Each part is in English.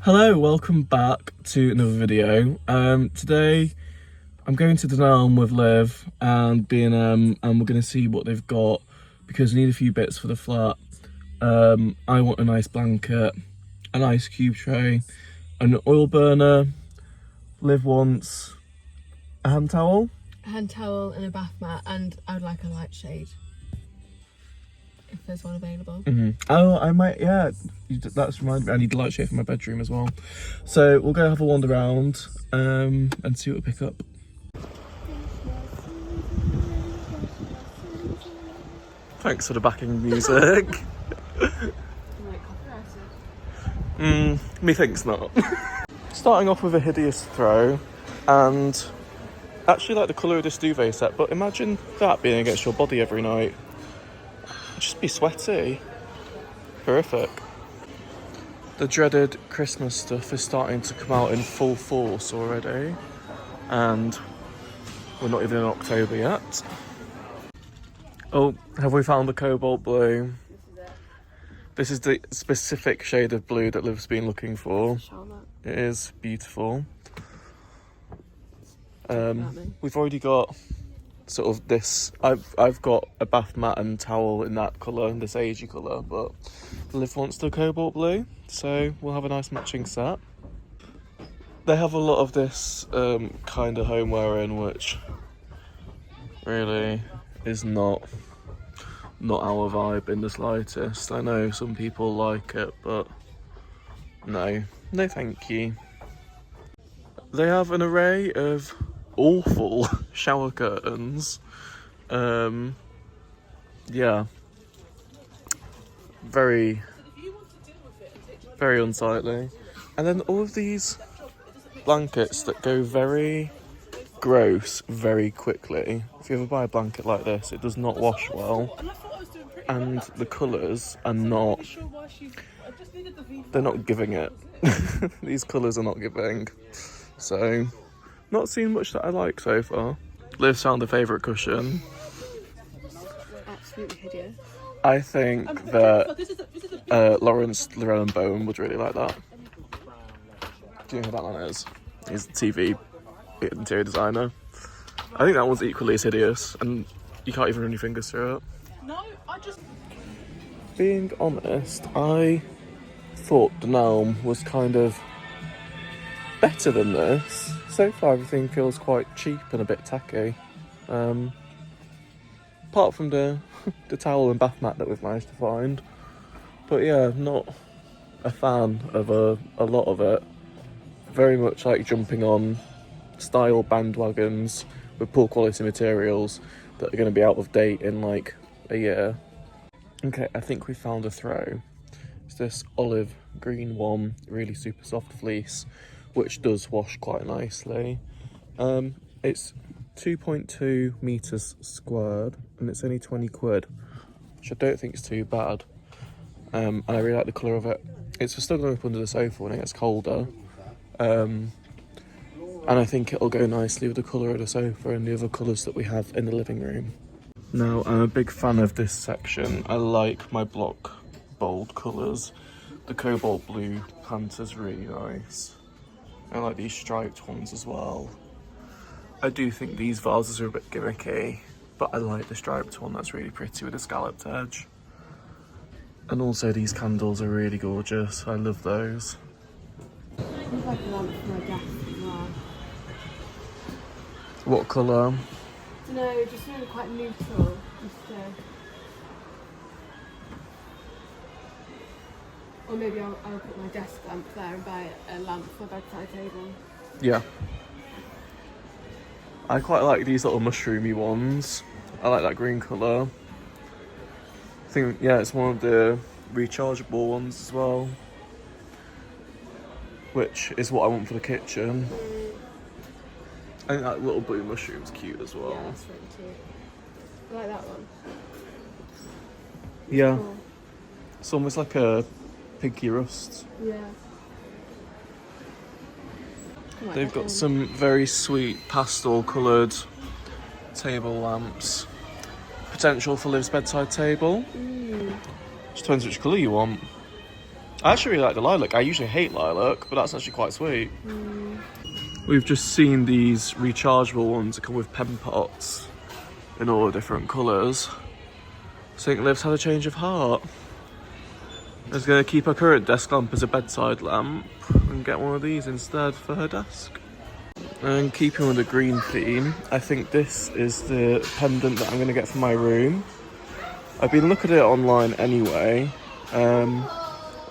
Hello, welcome back to another video. Today I'm going to Dunelm with Liv and B&M, and we're going to see what they've got because we need a few bits for the flat. I want a nice blanket, an ice cube tray, an oil burner. Liv wants a hand towel. A hand towel and a bath mat, and I would like a light shade. If there's one available. Oh, I might, yeah. That's reminded me, I need a light shade for my bedroom as well. So we'll go have a wander around and see what we pick up. Thanks for the backing music. Methinks not. Starting off with a hideous throw, and actually like the colour of this duvet set, but imagine that being against your body every night. Just be sweaty. Horrific. The dreaded Christmas stuff is starting to come out in full force already, and we're not even in October yet. Oh, have we found the cobalt blue? This is the specific shade of blue that Liv's been looking for. It is beautiful. We've already got sort of this. I've got a bath mat and towel in that colour, this agey colour, but Liv wants the cobalt blue, so we'll have a nice matching set. They have a lot of this kind of homeware in, which really is not our vibe in the slightest. I know some people like it, but no thank you. They have an array of awful shower curtains. Yeah, very unsightly. And then all of these blankets that go very gross very quickly. If you ever buy a blanket like this, it does not wash well, and the colours are not, they're not giving it. These colours are not giving, so not seen much that I like so far. Liv found a favourite cushion. Absolutely hideous. I think that Lawrence Llewellyn-Bowen would really like that. Do you know who that man is? He's a TV interior designer. I think that one's equally as hideous, and you can't even run your fingers through it. No, Being honest, I thought Dunelm was kind of better than this. So far everything feels quite cheap and a bit tacky. Apart from the towel and bath mat that we've managed to find. But yeah, not a fan of a lot of it. Very much like jumping on style bandwagons with poor quality materials that are going to be out of date in like a year. Okay, I think we found a throw. It's this olive green one, really super soft fleece, which does wash quite nicely. It's 2.2 metres squared, and it's only 20 quid, which I don't think is too bad. And I really like the colour of it. It's for snuggling up under the sofa when it gets colder. And I think it'll go nicely with the colour of the sofa and the other colours that we have in the living room. Now, I'm a big fan of this section. I like my block bold colours. The cobalt blue Panther's really nice. I like these striped ones as well. I do think these vases are a bit gimmicky, but I like the striped one. That's really pretty with a scalloped edge. And also these candles are really gorgeous. I love those. I like a lamp for my desk as well. What colour? No, just really quite neutral. Or maybe I'll put my desk lamp there and buy a lamp for my bedside table. Yeah. I quite like these little mushroomy ones. I like that green colour. I think, yeah, it's one of the rechargeable ones as well, which is what I want for the kitchen. I think that little blue mushroom's cute as well. Yeah, that's really cute. I like that one. Yeah. Cool. It's almost like a pinky rust. Yeah. They've got some very sweet pastel coloured table lamps. Potential for Liv's bedside table. Just depends which colour you want. I actually really like the lilac. I usually hate lilac, but that's actually quite sweet. We've just seen these rechargeable ones that come with pen pots in all different colours. I think Liv's had a change of heart. Liv's going to keep her current desk lamp as a bedside lamp and get one of these instead for her desk. And keeping with the green theme, I think this is the pendant that I'm going to get for my room. I've been looking at it online anyway,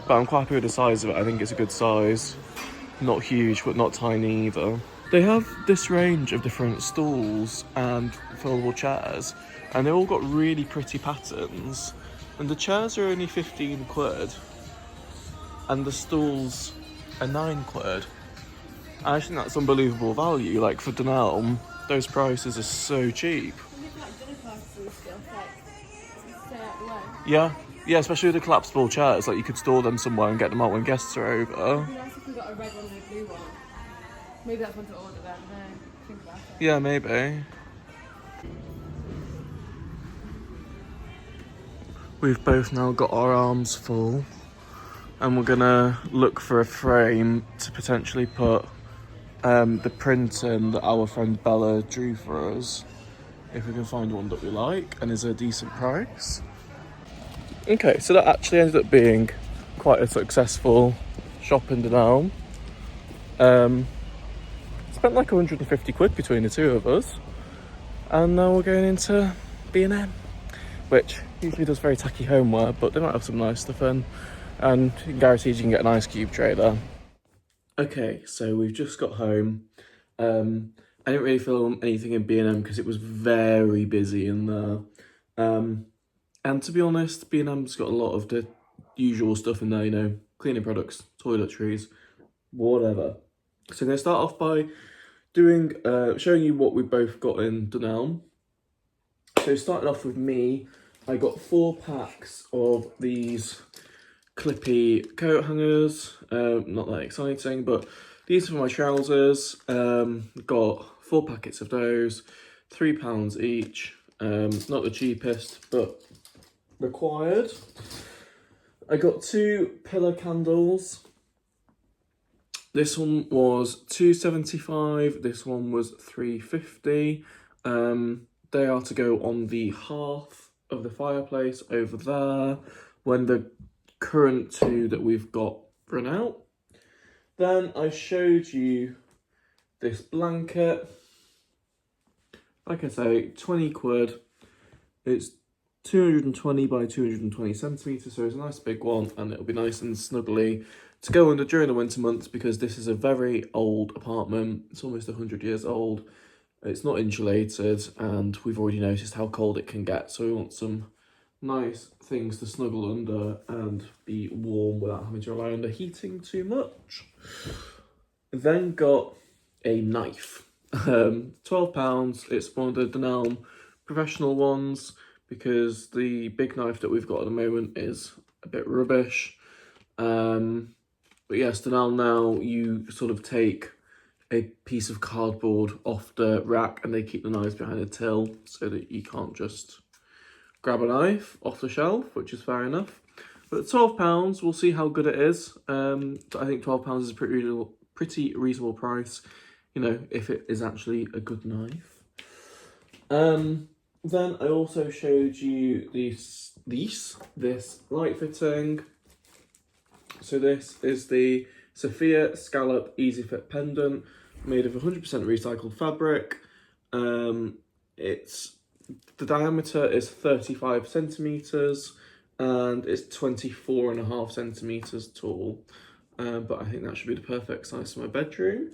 but I'm quite happy with the size of it. I think it's a good size. Not huge, but not tiny either. They have this range of different stools and foldable chairs, and they've all got really pretty patterns. And the chairs are only 15 quid, and the stools are 9 quid. I think that's unbelievable value. Like for Dunelm, those prices are so cheap. Yeah, especially with the collapsible chairs. Like you could store them somewhere and get them out when guests are over. It'd be nice if we got a red one and a blue one. Maybe that's one to order then. No, think about it. Yeah, maybe. We've both now got our arms full, and we're gonna look for a frame to potentially put the print in that our friend Bella drew for us, if we can find one that we like and is a decent price. Okay, so that actually ended up being quite a successful shop in Dunelm. Spent like 150 quid between the two of us, and now we're going into B&M, which usually does very tacky homeware, but they might have some nice stuff in, and guaranteed you can get an ice cube tray there. Okay, so we've just got home. I didn't really film anything in B&M because it was very busy in there. And to be honest, B&M's got a lot of the usual stuff in there, you know, cleaning products, toiletries, whatever. So I'm going to start off by showing you what we both got in Dunelm. So starting off with me, I got 4 packs of these clippy coat hangers. Not that exciting, but these are for my trousers. Got 4 packets of those, £3 each. Not the cheapest, but required. I got 2 pillar candles. This one was £2.75. This one was £3.50. They are to go on the hearth of the fireplace over there when the current 2 that we've got run out. Then I showed you this blanket. Like I say, 20 quid. It's 220 by 220 centimetres, so it's a nice big one, and it'll be nice and snuggly to go under during the winter months because this is a very old apartment. It's almost 100 years old. It's not insulated, and we've already noticed how cold it can get, so we want some nice things to snuggle under and be warm without having to rely on the heating too much. Then got a knife. £12. It's one of the Dunelm professional ones because the big knife that we've got at the moment is a bit rubbish. But yes, Dunelm now, you sort of take a piece of cardboard off the rack and they keep the knives behind a till so that you can't just grab a knife off the shelf, which is fair enough. But £12, we'll see how good it is. I think £12 is a pretty reasonable price, you know, if it is actually a good knife. Then I also showed you this light fitting. So this is the Sophia Scallop Easy Fit Pendant, made of 100% recycled fabric. The diameter is 35 centimetres and it's 24.5 centimetres tall. But I think that should be the perfect size for my bedroom.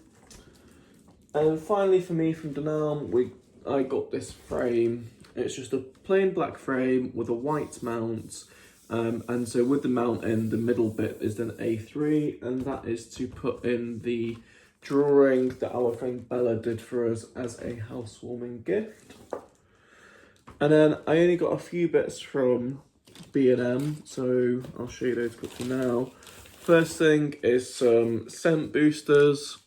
And finally for me from Dunelm, I got this frame. It's just a plain black frame with a white mount. And so with the mount in, the middle bit is then A3, and that is to put in the drawing that our friend Bella did for us as a housewarming gift. And then I only got a few bits from B&M, so I'll show you those quickly now. First thing is some scent boosters.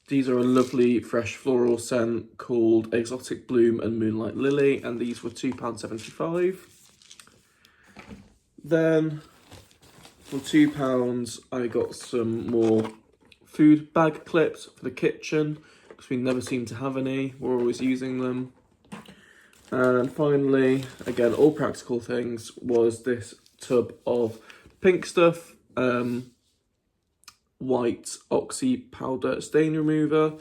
These are a lovely fresh floral scent called Exotic Bloom and Moonlight Lily, and these were £2.75. Then For £2, I got some more food bag clips for the kitchen because we never seem to have any. We're always using them. And finally, again, all practical things, was this tub of pink stuff, white oxy powder stain remover.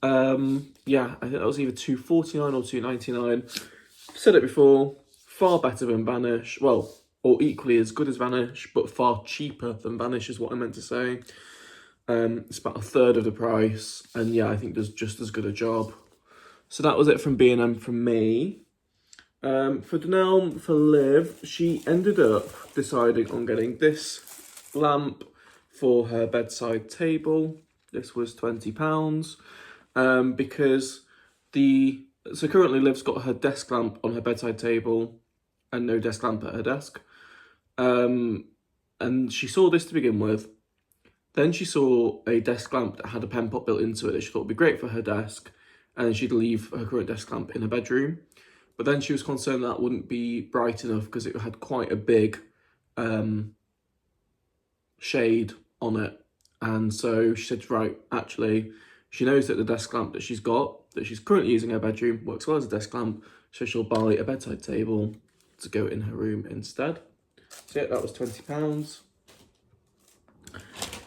Yeah, I think that was either £2.49 or £2.99. Said it before, far better than Vanish. Well, or equally as good as Vanish, but far cheaper than Vanish is what I meant to say. It's about a third of the price, and yeah, I think does just as good a job. So that was it from B&M from me. For Dunelm, for Liv, she ended up deciding on getting this lamp for her bedside table. This was £20, because so currently Liv's got her desk lamp on her bedside table and no desk lamp at her desk. And she saw this to begin with. Then she saw a desk lamp that had a pen pot built into it that she thought would be great for her desk, and she'd leave her current desk lamp in her bedroom. But then she was concerned that wouldn't be bright enough because it had quite a big shade on it. And so she said, right, actually, she knows that the desk lamp that she's got, that she's currently using in her bedroom, works well as a desk lamp, so she'll buy a bedside table to go in her room instead. So yeah, that was £20.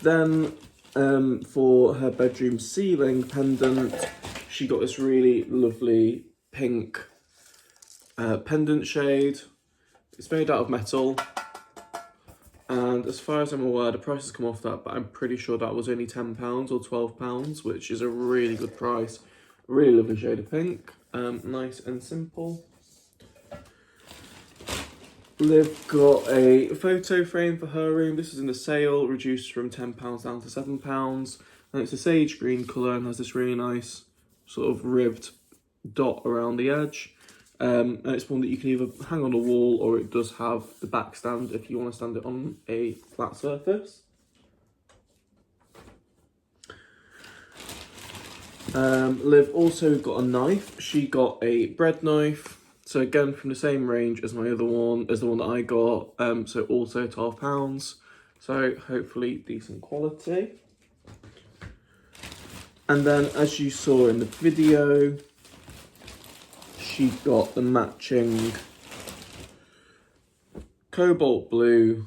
Then for her bedroom ceiling pendant, she got this really lovely pink pendant shade. It's made out of metal, and as far as I'm aware, the price has come off that, but I'm pretty sure that was only £10 or £12, which is a really good price. Really lovely shade of pink, nice and simple. Liv got a photo frame for her room. This is in the sale, reduced from £10 down to £7, and it's a sage green colour and has this really nice sort of ribbed dot around the edge. And it's one that you can either hang on a wall, or it does have the back stand if you want to stand it on a flat surface. Liv also got a knife. She got a bread knife. So again, from the same range as my other one, as the one that I got. So also £12. So hopefully decent quality. And then, as you saw in the video, she got the matching cobalt blue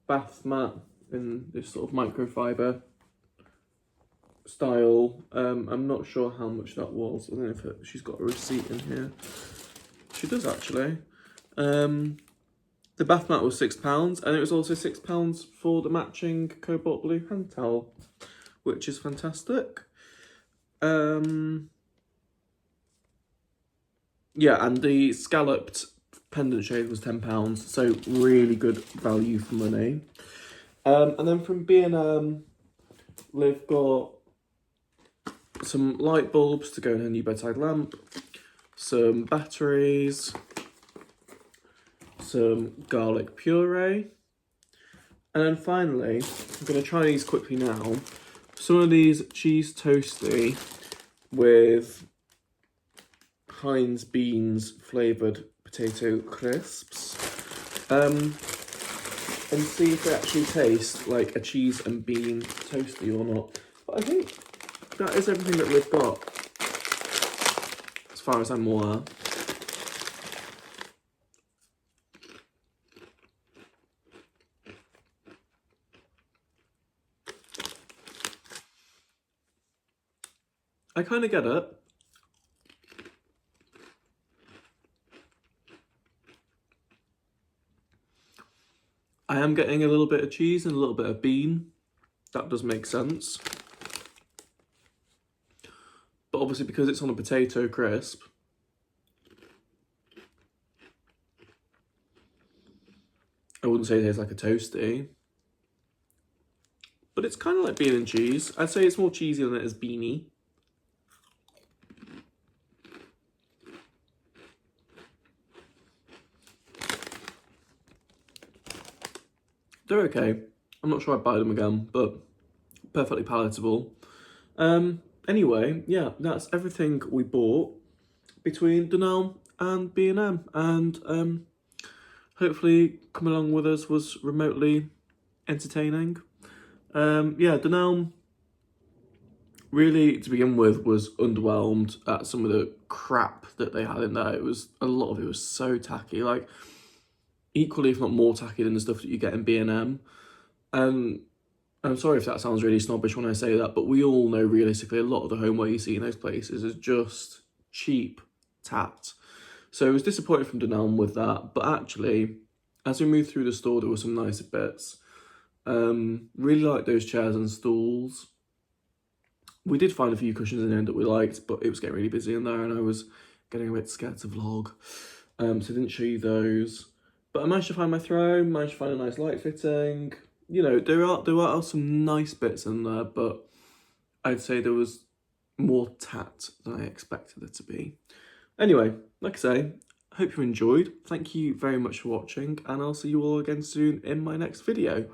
bath mat in this sort of microfiber style. I'm not sure how much that was. I don't know if she's got a receipt in here. She does actually. The bath mat was £6, and it was also £6 for the matching cobalt blue hand towel, which is fantastic. Yeah, and the scalloped pendant shade was £10, so really good value for money. And then from B&M, Liv got some light bulbs to go in her new bedside lamp, some batteries, some garlic puree, and then finally, I'm going to try these quickly now. Some of these cheese toasty with Heinz beans flavoured potato crisps, and see if they actually taste like a cheese and bean toasty or not. But I think that is everything that we've got, as far as I'm aware. I kind of get it. I am getting a little bit of cheese and a little bit of bean. That does make sense. But obviously, because it's on a potato crisp, I wouldn't say it tastes like a toasty. But it's kind of like bean and cheese. I'd say it's more cheesy than it is beany. They're okay. I'm not sure I'd buy them again, but perfectly palatable. Anyway, yeah, that's everything we bought between Dunelm and B&M. And hopefully coming along with us was remotely entertaining. Yeah, Dunelm, really, to begin with, was underwhelmed at some of the crap that they had in there. A lot of it was so tacky, like equally, if not more tacky than the stuff that you get in B&M. And I'm sorry if that sounds really snobbish when I say that, but we all know realistically a lot of the homeware you see in those places is just cheap tat. So I was disappointed from Dunelm with that, but actually, as we moved through the store, there were some nicer bits. Really liked those chairs and stools. We did find a few cushions in the end that we liked, but it was getting really busy in there and I was getting a bit scared to vlog. So I didn't show you those. But I managed to find my throne, managed to find a nice light fitting. You know, there are some nice bits in there, but I'd say there was more tat than I expected there to be. Anyway, like I say, hope you enjoyed. Thank you very much for watching, and I'll see you all again soon in my next video.